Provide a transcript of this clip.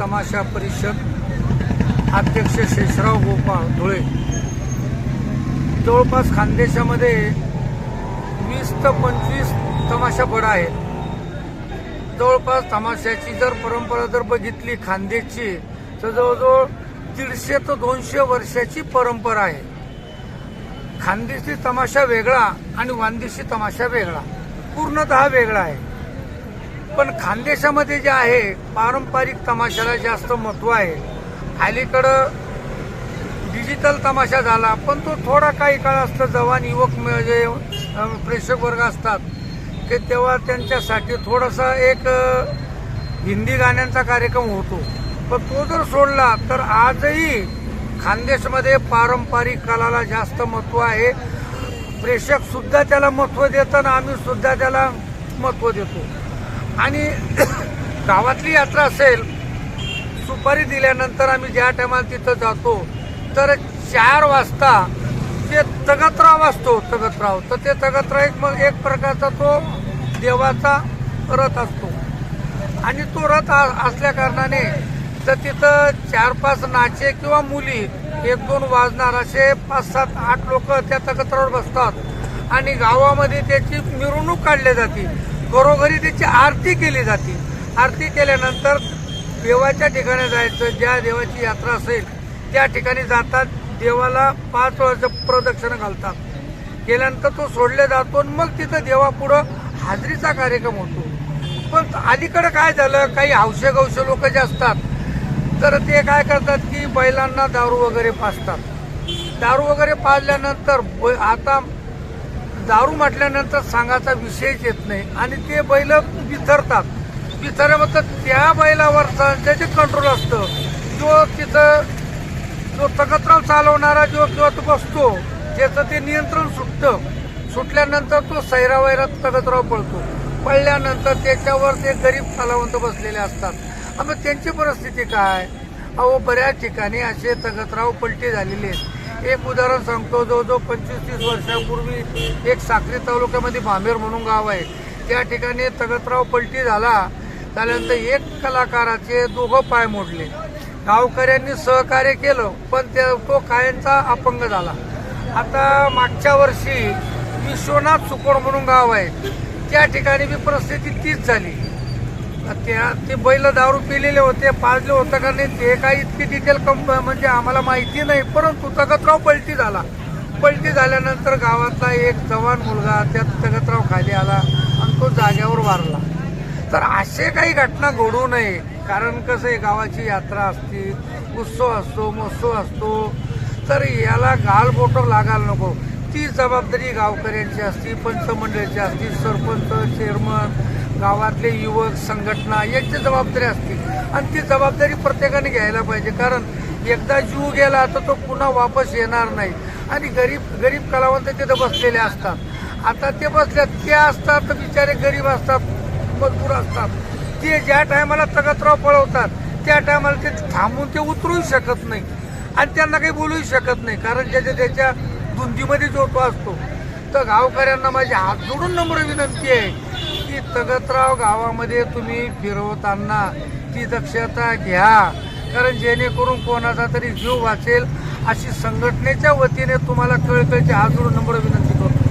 तमाशा परिषद अध्यक्ष शेषराव गोपाळ धुळे। जवळपास खानदेशामध्ये 20 ते 25 तमाशा बडा आहेत। जवळपास तमाशाची जर परंपरा जर बघितली खानदेशची तर जवळजवळ 150 ते 200 वर्षाची परंपरा आहे। खानदेशी तमाशा वेगळा आणि वांदेशी तमाशा वेगळा, पूर्णतः वेगळा आहे। पण खानदेशामध्ये जे आहे पारंपरिक तमाशाला जास्त महत्व आहे। अलीकडं डिजिटल तमाशा झाला, पण तो थोडा काही काळ असतो। जवान युवक म्हणजे प्रेक्षक वर्ग असतात की तेव्हा त्यांच्यासाठी थोडासा एक हिंदी गाण्यांचा कार्यक्रम होतो, पण तो जर सोडला तर आजही खानदेशमध्ये पारंपरिक कलाला जास्त महत्व आहे। प्रेक्षक सुद्धा त्याला महत्व देतात, आम्ही सुद्धा त्याला महत्व देतो। आणि गावातली यात्रा असेल, सुपारी दिल्यानंतर आम्ही ज्या टायमाला तिथं जातो तर 4 वाजता ते तगतराव असतो। तगतराव तर ते तगतराव एक प्रकारचा तो देवाचा रथ असतो आणि तो रथ असल्या कारणाने तर तिथं 4-5 नाचे किंवा मुली 1-2 वाजणार असे 5-7-8 लोक त्या तगतरावर बसतात आणि गावामध्ये त्याची मिरवणूक काढली जाते। घरोघरी त्याची आरती केली जाते। आरती केल्यानंतर देवाच्या ठिकाणी जायचं, ज्या देवाची यात्रा असेल त्या ठिकाणी जातात। देवाला 5 वेळाचं प्रदक्षिणा घालतात, केल्यानंतर तो सोडले जातो आणि मग तिथं देवापुढं हाजरीचा कार्यक्रम होतो। पण अलीकडं काय झालं, काही हौशे लोक जे असतात तर ते काय करतात की बैलांना दारू वगैरे पाजतात। दारू वगैरे पाजल्यानंतर आता दारू म्हटल्यानंतर सांगायचा विषयच येत नाही आणि ते बैल बिथरतात। बिथरल्यानंतर त्या बैलावरचा जे कंट्रोल असतं, जो तिथं जो तगतराव चालवणारा किंवा तो बसतो त्याचं ते नियंत्रण सुटल्यानंतर तो सैरावैरात तगतराव पळल्यानंतर त्याच्यावर ते गरीब कलावंत बसलेले असतात। मग त्यांची परिस्थिती काय? अहो, बऱ्याच ठिकाणी असे तगतराव पलटी झालेले आहेत। एक उदाहरण सांगतो, जवळजवळ 25-30 वर्षापूर्वी एक साक्री तालुक्यामध्ये भामेर म्हणून गाव आहे, त्या ठिकाणी तगतराव पलटी झाल्यानंतर एक कलाकाराचे 2 पाय मोडले। गावकऱ्यांनी सहकार्य केलं, पण तो कायमचा अपंग झाला। आता मागच्या वर्षी विश्वनाथ सुकोड म्हणून गाव आहे, त्या ठिकाणी बी परिस्थिती तीच झाली। ते बैल दारू पिलेले होते, पाजले होते का नाही ते काही इतकी डिटेल म्हणजे आम्हाला माहिती नाही, परंतु तगतराव पलटी झाला। पलटी झाल्यानंतर गावातला एक जवान मुलगा त्या तगतराव खाली आला आणि तो जाग्यावर वारला। तर असे काही घटना घडू नये, कारण कसं आहे, गावाची यात्रा असते, उत्सव असतो, महोत्सव असतो, तर याला गालबोट लागायला नको। ती जबाबदारी गावकऱ्यांची असती, पंचमंडळाची असती, सरपंच, चेअरमन, गावातले युवक संघटना यांची जबाबदारी असते आणि ती जबाबदारी प्रत्येकाने घ्यायला पाहिजे। कारण एकदा जीव गेला तर तो पुन्हा वापस येणार नाही आणि गरीब कलावंत तिथे बसलेले असतात। आता ते ते असतात बिचारे गरीब असतात, मजबूर असतात, ते ज्या टायमाला तगतराव पळवतात त्या टायमाला ते थांबून ते उतरू शकत नाही आणि त्यांना काही बोलूही शकत नाही, कारण त्याच्या धुंदीमध्ये जो तो असतो। तर गावकऱ्यांना माझी हात जोडून नम्र विनंती आहे की तगतराव गावामध्ये तुम्ही फिरवताना ती दक्षता घ्या, कारण जेणेकरून कोणाचा तरी जीव वाचेल अशी संघटनेच्या वतीने तुम्हाला कळकळीची हात जोडून नम्र विनंती करतो।